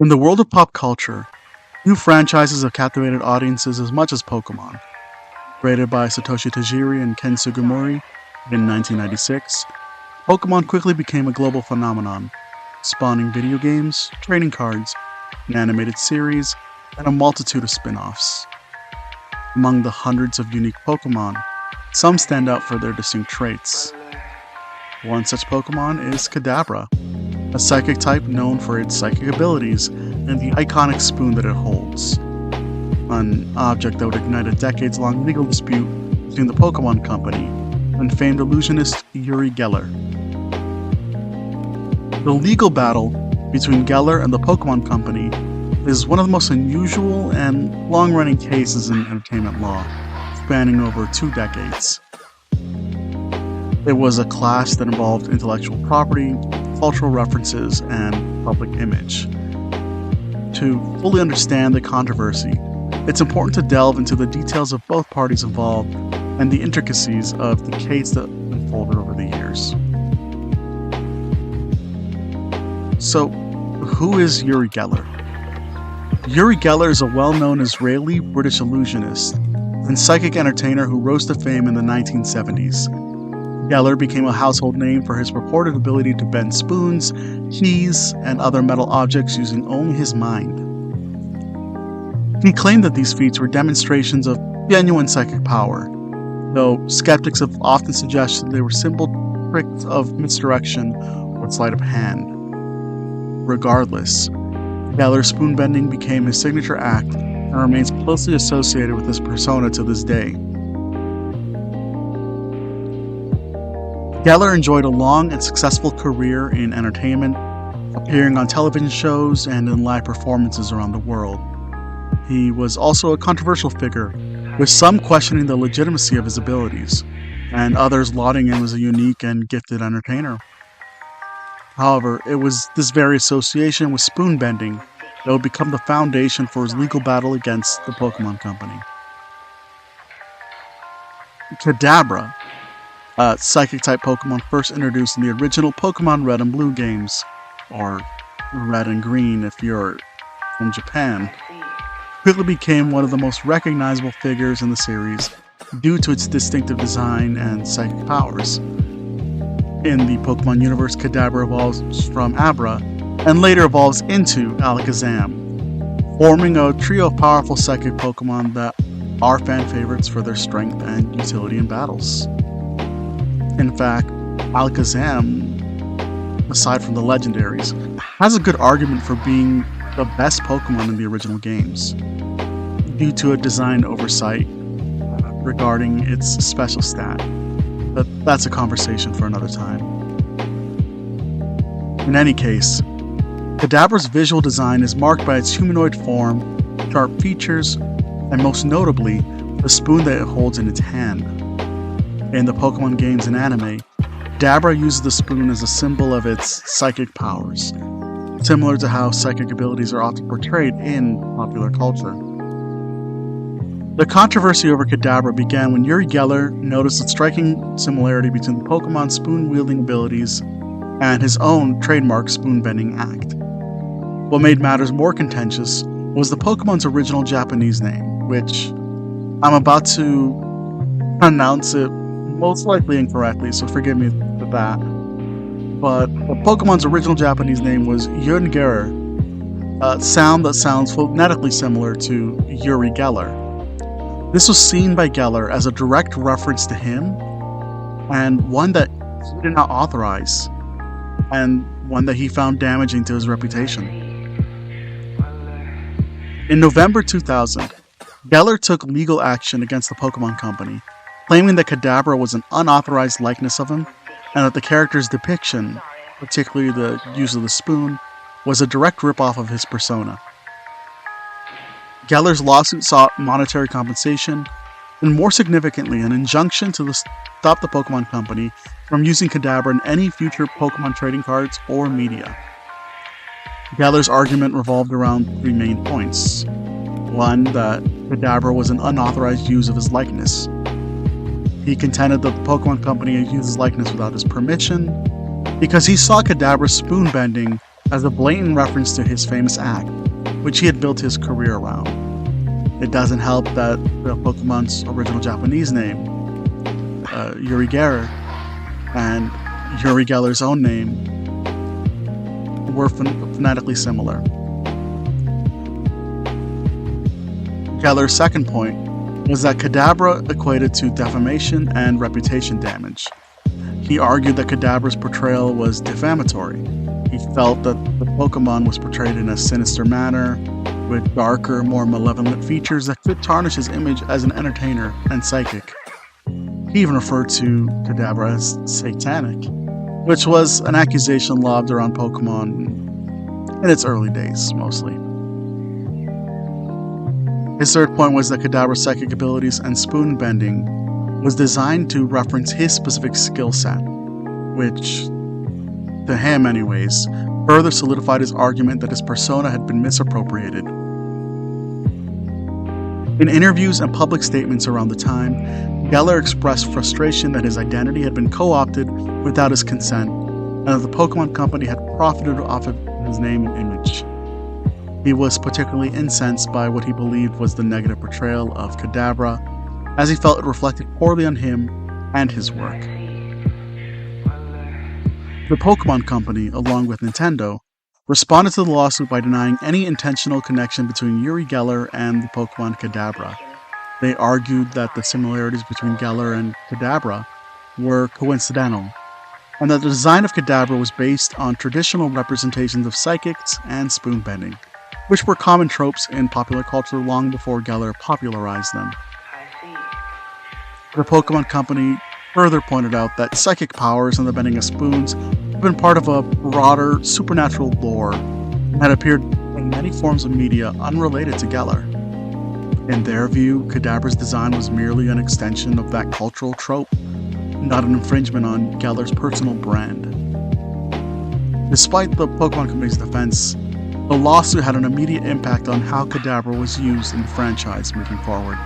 In the world of pop culture, new franchises have captivated audiences as much as Pokémon. Created by Satoshi Tajiri and Ken Sugimori in 1996, Pokémon quickly became a global phenomenon, spawning video games, trading cards, an animated series, and a multitude of spin-offs. Among the hundreds of unique Pokémon, some stand out for their distinct traits. One such Pokémon is Kadabra, a psychic type known for its psychic abilities and the iconic spoon that it holds. An object that would ignite a decades-long legal dispute between the Pokémon Company and famed illusionist Uri Geller. The legal battle between Geller and the Pokémon Company is one of the most unusual and long-running cases in entertainment law, spanning over 2 decades. It was a clash that involved intellectual property, cultural references, and public image. To fully understand the controversy, it's important to delve into the details of both parties involved and the intricacies of the case that unfolded over the years. So, who is Uri Geller? Uri Geller is a well-known Israeli-British illusionist and psychic entertainer who rose to fame in the 1970s. Geller became a household name for his purported ability to bend spoons, keys, and other metal objects using only his mind. He claimed that these feats were demonstrations of genuine psychic power, though skeptics have often suggested they were simple tricks of misdirection or sleight of hand. Regardless, Geller's spoon bending became his signature act and remains closely associated with his persona to this day. Geller enjoyed a long and successful career in entertainment, appearing on television shows and in live performances around the world. He was also a controversial figure, with some questioning the legitimacy of his abilities, and others lauding him as a unique and gifted entertainer. However, it was this very association with spoon bending that would become the foundation for his legal battle against the Pokémon Company. Kadabra, a psychic-type Pokémon first introduced in the original Pokémon Red and Blue games, or Red and Green if you're from Japan, quickly became one of the most recognizable figures in the series due to its distinctive design and psychic powers. In the Pokémon universe, Kadabra evolves from Abra and later evolves into Alakazam, forming a trio of powerful psychic Pokémon that are fan favorites for their strength and utility in battles. In fact, Alakazam, aside from the legendaries, has a good argument for being the best Pokémon in the original games, due to a design oversight regarding its special stat. But that's a conversation for another time. In any case, Kadabra's visual design is marked by its humanoid form, sharp features, and most notably, the spoon that it holds in its hand. In the Pokemon games and anime, Kadabra uses the spoon as a symbol of its psychic powers, similar to how psychic abilities are often portrayed in popular culture. The controversy over Kadabra began when Uri Geller noticed a striking similarity between the Pokemon's spoon-wielding abilities and his own trademark spoon-bending act. What made matters more contentious was the Pokemon's original Japanese name, which I'm about to pronounce it most likely incorrectly, so forgive me for that. But the Pokemon's original Japanese name was Uri Geller, a sound that sounds phonetically similar to Uri Geller. This was seen by Geller as a direct reference to him, and one that he did not authorize, and one that he found damaging to his reputation. In November 2000, Geller took legal action against the Pokémon Company, claiming that Kadabra was an unauthorized likeness of him, and that the character's depiction, particularly the use of the spoon, was a direct ripoff of his persona. Geller's lawsuit sought monetary compensation, and more significantly, an injunction to stop the Pokémon Company from using Kadabra in any future Pokémon trading cards or media. Geller's argument revolved around 3 main points. One, that Kadabra was an unauthorized use of his likeness. He contended that the Pokémon Company had used his likeness without his permission, because he saw Kadabra's spoon bending as a blatant reference to his famous act, which he had built his career around. It doesn't help that the Pokemon's original Japanese name, Uri Geller, and Uri Geller's own name were phonetically similar. Geller's second point was that Kadabra equated to defamation and reputation damage. He argued that Kadabra's portrayal was defamatory. He felt that the Pokemon was portrayed in a sinister manner, with darker, more malevolent features that could tarnish his image as an entertainer and psychic. He even referred to Kadabra as satanic, which was an accusation lobbed around Pokemon in its early days, mostly. His third point was that Kadabra's psychic abilities and spoon bending was designed to reference his specific skill set, which, to him anyways, further solidified his argument that his persona had been misappropriated. In interviews and public statements around the time, Geller expressed frustration that his identity had been co-opted without his consent, and that the Pokémon Company had profited off of his name and image. He was particularly incensed by what he believed was the negative portrayal of Kadabra, as he felt it reflected poorly on him and his work. The Pokémon Company, along with Nintendo, responded to the lawsuit by denying any intentional connection between Uri Geller and the Pokémon Kadabra. They argued that the similarities between Geller and Kadabra were coincidental, and that the design of Kadabra was based on traditional representations of psychics and spoon bending, which were common tropes in popular culture long before Geller popularized them. The Pokémon Company further pointed out that psychic powers and the bending of spoons have been part of a broader supernatural lore and had appeared in many forms of media unrelated to Geller. In their view, Kadabra's design was merely an extension of that cultural trope, not an infringement on Geller's personal brand. Despite the Pokémon Company's defense, the lawsuit had an immediate impact on how Kadabra was used in the franchise moving forward.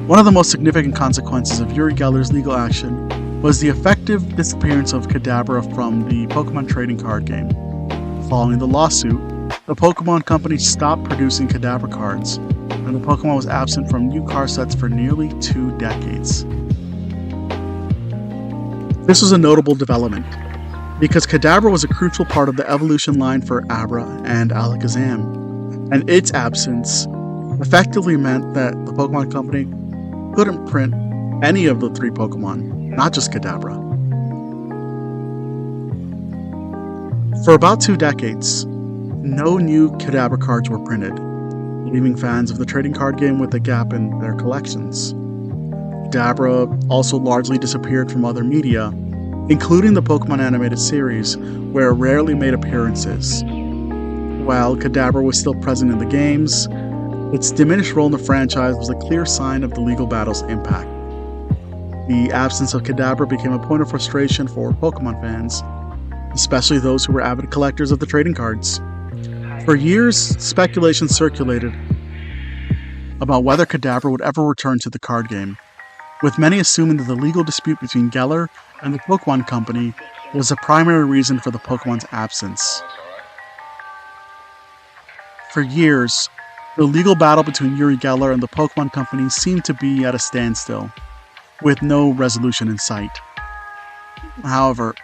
One of the most significant consequences of Uri Geller's legal action was the effective disappearance of Kadabra from the Pokemon trading card game. Following the lawsuit, the Pokemon Company stopped producing Kadabra cards, and the Pokemon was absent from new card sets for nearly 2 decades. This was a notable development, because Kadabra was a crucial part of the evolution line for Abra and Alakazam, and its absence effectively meant that the Pokemon Company couldn't print any of the 3 Pokemon, not just Kadabra. For about 2 decades, no new Kadabra cards were printed, leaving fans of the trading card game with a gap in their collections. Kadabra also largely disappeared from other media, including the Pokemon animated series, where it rarely made appearances. While Kadabra was still present in the games, its diminished role in the franchise was a clear sign of the legal battle's impact. The absence of Kadabra became a point of frustration for Pokemon fans, especially those who were avid collectors of the trading cards. For years, speculation circulated about whether Kadabra would ever return to the card game, with many assuming that the legal dispute between Geller and the Pokemon Company was the primary reason for the Pokemon's absence. For years, the legal battle between Uri Geller and the Pokemon Company seemed to be at a standstill, with no resolution in sight. However,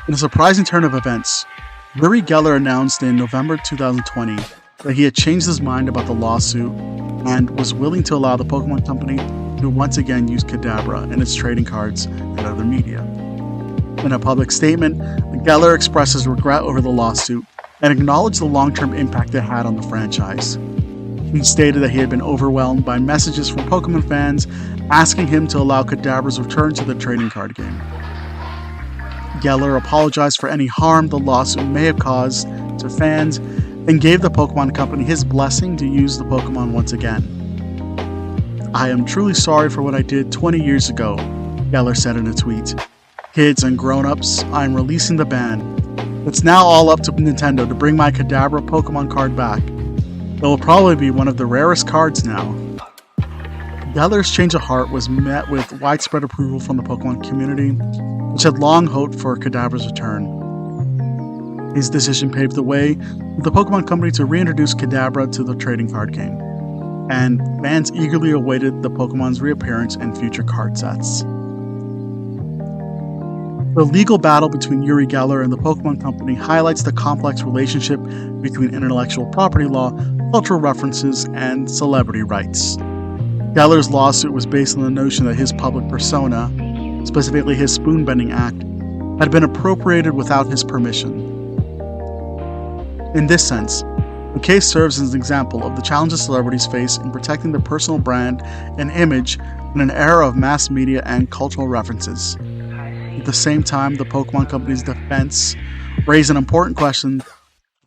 in a surprising turn of events, Uri Geller announced in November 2020 that he had changed his mind about the lawsuit and was willing to allow the Pokemon Company to once again use Kadabra in its trading cards and other media. In a public statement, Geller expresses regret over the lawsuit and acknowledged the long-term impact it had on the franchise. He stated that he had been overwhelmed by messages from Pokemon fans asking him to allow Kadabra's return to the trading card game. Geller apologized for any harm the lawsuit may have caused to fans and gave the Pokemon Company his blessing to use the Pokemon once again. "I am truly sorry for what I did 20 years ago," Geller said in a tweet. "Kids and grown-ups, I am releasing the ban. It's now all up to Nintendo to bring my Kadabra Pokemon card back. It will probably be one of the rarest cards now." Geller's change of heart was met with widespread approval from the Pokemon community, which had long hoped for Kadabra's return. His decision paved the way for the Pokémon Company to reintroduce Kadabra to the trading card game, and fans eagerly awaited the Pokemon's reappearance in future card sets. The legal battle between Uri Geller and the Pokémon Company highlights the complex relationship between intellectual property law, cultural references, and celebrity rights. Geller's lawsuit was based on the notion that his public persona, specifically his spoon-bending act, had been appropriated without his permission. In this sense, the case serves as an example of the challenges celebrities face in protecting their personal brand and image in an era of mass media and cultural references. At the same time, the Pokémon Company's defense raised an important question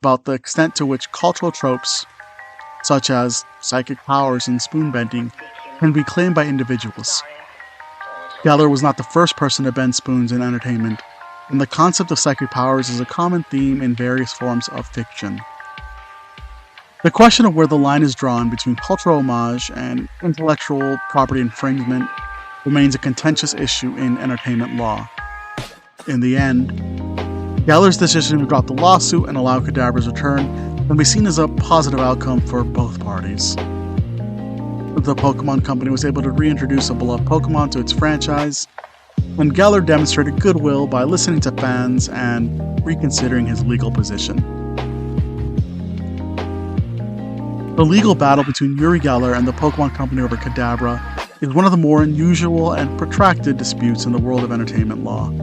about the extent to which cultural tropes, such as psychic powers and spoon bending, can be claimed by individuals. Geller was not the first person to bend spoons in entertainment, and the concept of psychic powers is a common theme in various forms of fiction. The question of where the line is drawn between cultural homage and intellectual property infringement remains a contentious issue in entertainment law. In the end, Geller's decision to drop the lawsuit and allow Kadabra's return can be seen as a positive outcome for both parties. The Pokémon Company was able to reintroduce a beloved Pokémon to its franchise, and Geller demonstrated goodwill by listening to fans and reconsidering his legal position. The legal battle between Uri Geller and the Pokémon Company over Kadabra is one of the more unusual and protracted disputes in the world of entertainment law.